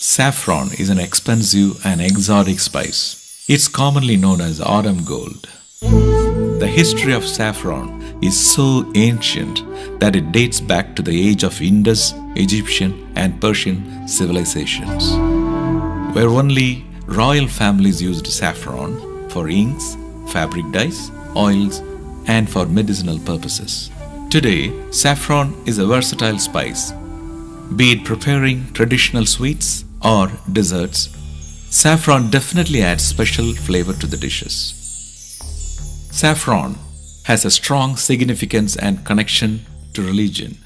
Saffron is an expensive and exotic spice. It's commonly known as autumn gold. The history of saffron is so ancient that it dates back to the age of Indus, Egyptian, and Persian civilizations, where only royal families used saffron for inks, fabric dyes, oils, and for medicinal purposes. Today, saffron is a versatile spice. Be it preparing traditional sweets or desserts, saffron definitely adds special flavor to the dishes. Saffron has a strong significance and connection to religion.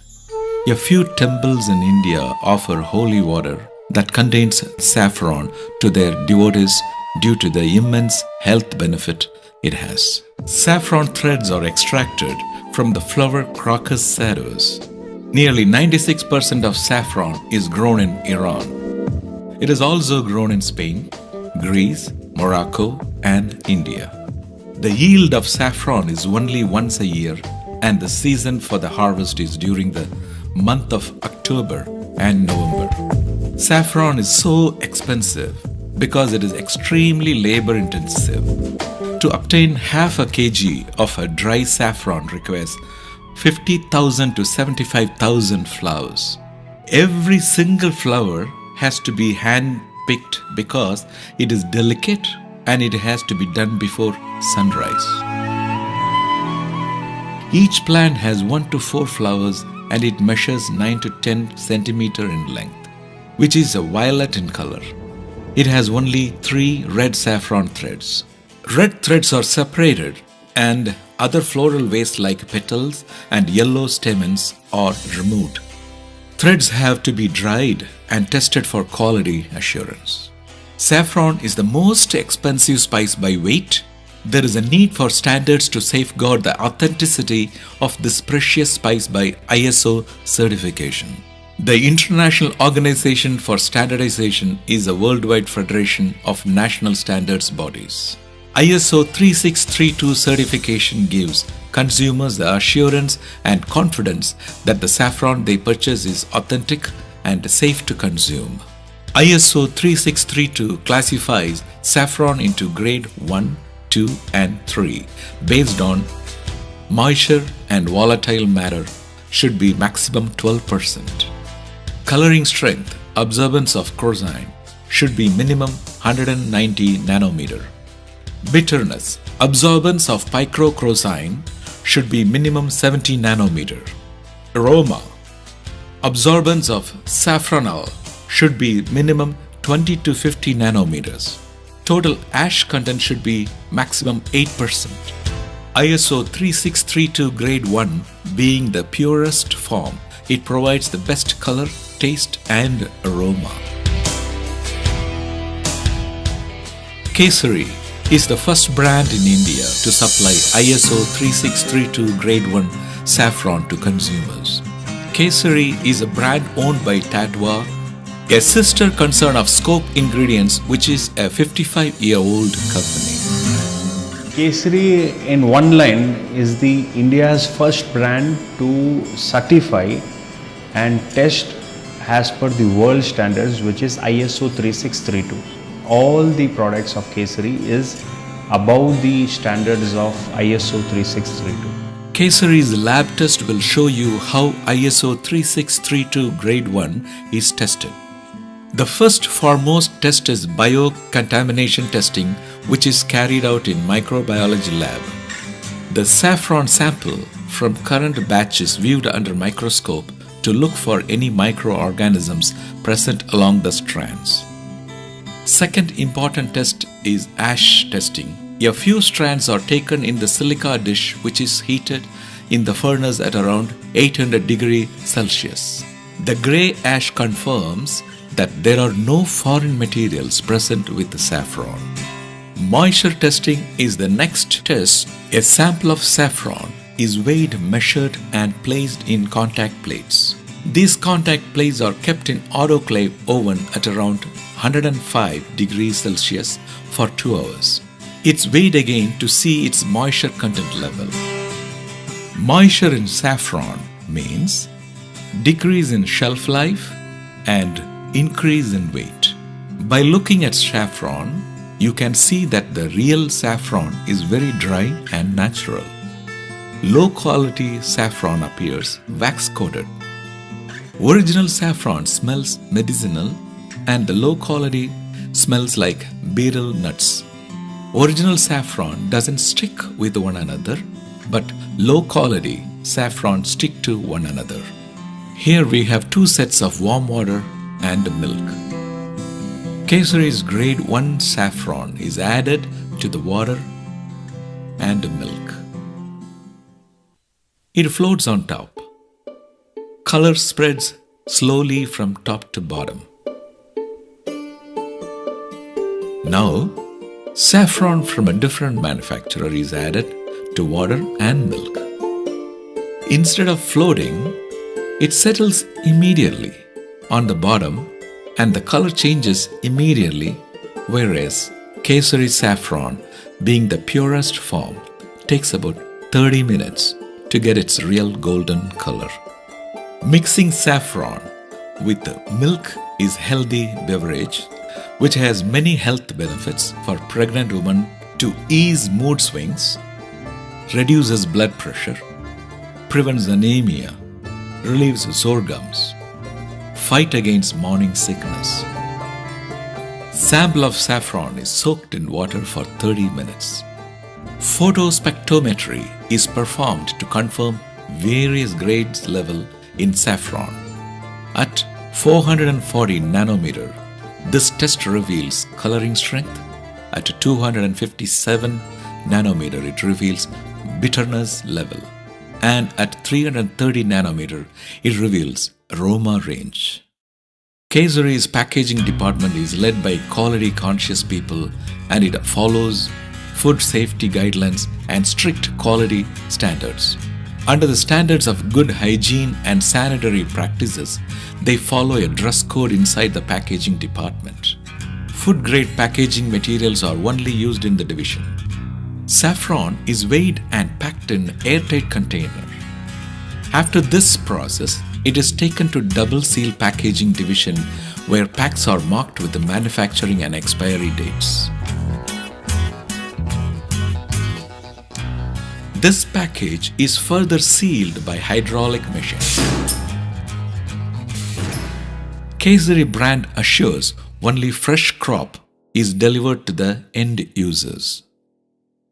A few temples in India offer holy water that contains saffron to their devotees due to the immense health benefit it has. Saffron threads are extracted from the flower crocus sadhus. Nearly 96% of saffron is grown in Iran. It is also grown in Spain, Greece, Morocco, and India. The yield of saffron is only once a year, and the season for the harvest is during the month of October and November. Saffron is so expensive because it is extremely labor intensive. To obtain half a kg of a dry saffron requires 50,000 to 75,000 flowers. Every single flower has to be hand-picked because it is delicate and it has to be done before sunrise. Each plant has 1 to 4 flowers and it measures 9 to 10 centimeters in length, which is a violet in color. It has only 3 red saffron threads. Red threads are separated and other floral waste like petals and yellow stamens are removed. Threads have to be dried and tested for quality assurance. Saffron is the most expensive spice by weight. There is a need for standards to safeguard the authenticity of this precious spice by ISO certification. The International Organization for Standardization is a worldwide federation of national standards bodies. ISO 3632 certification gives consumers the assurance and confidence that the saffron they purchase is authentic and safe to consume. ISO 3632 classifies saffron into grade 1, 2, and 3 based on moisture and volatile matter should be maximum 12%. Coloring strength, absorbance of crocine should be minimum 190 nanometer. Bitterness, absorbance of picrocrocine should be minimum 70 nanometer. Aroma, absorbance of saffronal should be minimum 20 to 50 nanometers. Total ash content should be maximum 8%. ISO 3632 grade 1 being the purest form, it provides the best color, taste and aroma. Kesari is the first brand in India to supply ISO 3632 grade 1 saffron to consumers. Kesari is a brand owned by Tatwa, a sister concern of Scope Ingredients, which is a 55-year-old company. Kesari in one line is the India's first brand to certify and test as per the world standards, which is ISO 3632. All the products of Kesari is above the standards of ISO 3632. Kesari's lab test will show you how ISO 3632 grade 1 is tested. The first foremost test is biocontamination testing, which is carried out in microbiology lab. The saffron sample from current batch is viewed under microscope to look for any microorganisms present along the strands. Second important test is ash testing. A few strands are taken in the silica dish which is heated in the furnace at around 800 degrees Celsius. The grey ash confirms that there are no foreign materials present with the saffron. Moisture testing is the next test. A sample of saffron is weighed, measured and placed in contact plates. These contact plates are kept in autoclave oven at around 105 degrees Celsius for 2 hours. It's weighed again to see its moisture content level. Moisture in saffron means decrease in shelf life and increase in weight. By looking at saffron, you can see that the real saffron is very dry and natural. Low quality saffron appears wax coated. Original saffron smells medicinal and the low quality smells like betel nuts. Original saffron doesn't stick with one another, but low quality saffron stick to one another. Here we have 2 sets of warm water and milk. Kesari's grade 1 saffron is added to the water and milk. It floats on top. Color spreads slowly from top to bottom. Now, saffron from a different manufacturer is added to water and milk. Instead of floating, it settles immediately on the bottom and the color changes immediately, whereas Kesari saffron, being the purest form, takes about 30 minutes to get its real golden color. Mixing saffron with milk is healthy beverage which has many health benefits for pregnant women to ease mood swings, reduces blood pressure, prevents anemia, relieves sore gums, fight against morning sickness. Sample of saffron is soaked in water for 30 minutes. Photospectrometry is performed to confirm various grades level in saffron. At 440 nanometer, this test reveals coloring strength. At 257 nanometer, it reveals bitterness level. And at 330 nanometer, it reveals aroma range. Kesari's packaging department is led by quality conscious people and it follows food safety guidelines and strict quality standards. Under the standards of good hygiene and sanitary practices, they follow a dress code inside the packaging department. Food-grade packaging materials are only used in the division. Saffron is weighed and packed in airtight container. After this process, it is taken to double-seal packaging division where packs are marked with the manufacturing and expiry dates. This package is further sealed by hydraulic machine. Kesari brand assures only fresh crop is delivered to the end users.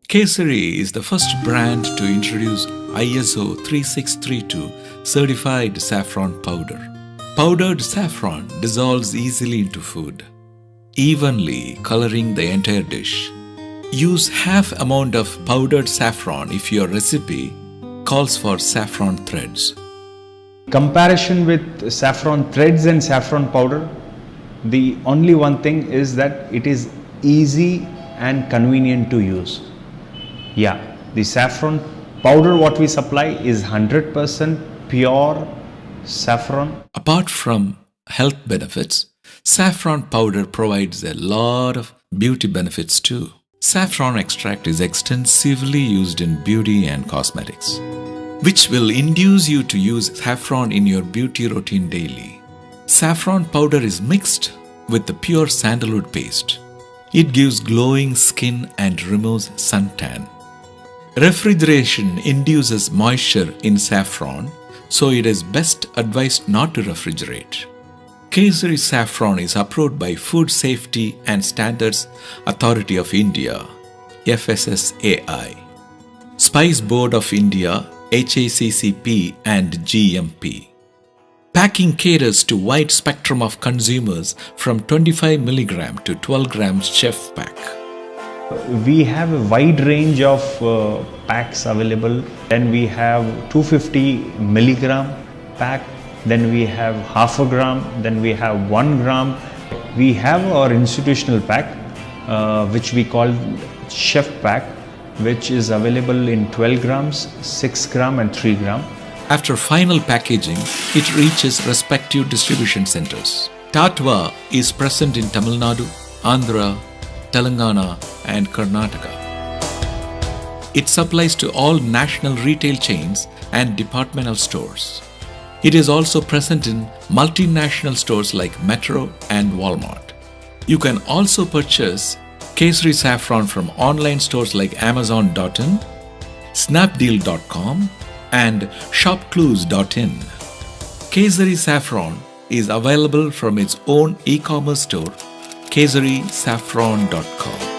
Kesari is the first brand to introduce ISO 3632 certified saffron powder. Powdered saffron dissolves easily into food, evenly coloring the entire dish. Use half amount of powdered saffron if your recipe calls for saffron threads. Comparison with saffron threads and saffron powder, the only one thing is that it is easy and convenient to use. Yeah, the saffron powder what we supply is 100% pure saffron. Apart from health benefits, saffron powder provides a lot of beauty benefits too. Saffron extract is extensively used in beauty and cosmetics, which will induce you to use saffron in your beauty routine daily. Saffron powder is mixed with the pure sandalwood paste. It gives glowing skin and removes suntan. Refrigeration induces moisture in saffron, so it is best advised not to refrigerate. Kesari saffron is approved by Food Safety and Standards Authority of India, FSSAI, Spice Board of India, HACCP and GMP. Packing caters to wide spectrum of consumers from 25 mg to 12 grams chef pack. We have a wide range of packs available. Then we have 250 milligram pack. Then we have half a gram, then we have 1 gram. We have our institutional pack, which we call chef pack, which is available in 12 grams, 6 gram and 3 gram. After final packaging, it reaches respective distribution centers. Tatva is present in Tamil Nadu, Andhra, Telangana and Karnataka. It supplies to all national retail chains and departmental stores. It is also present in multinational stores like Metro and Walmart. You can also purchase Kesari saffron from online stores like Amazon.in, Snapdeal.com, and ShopClues.in. Kesari saffron is available from its own e-commerce store, KesariSaffron.com.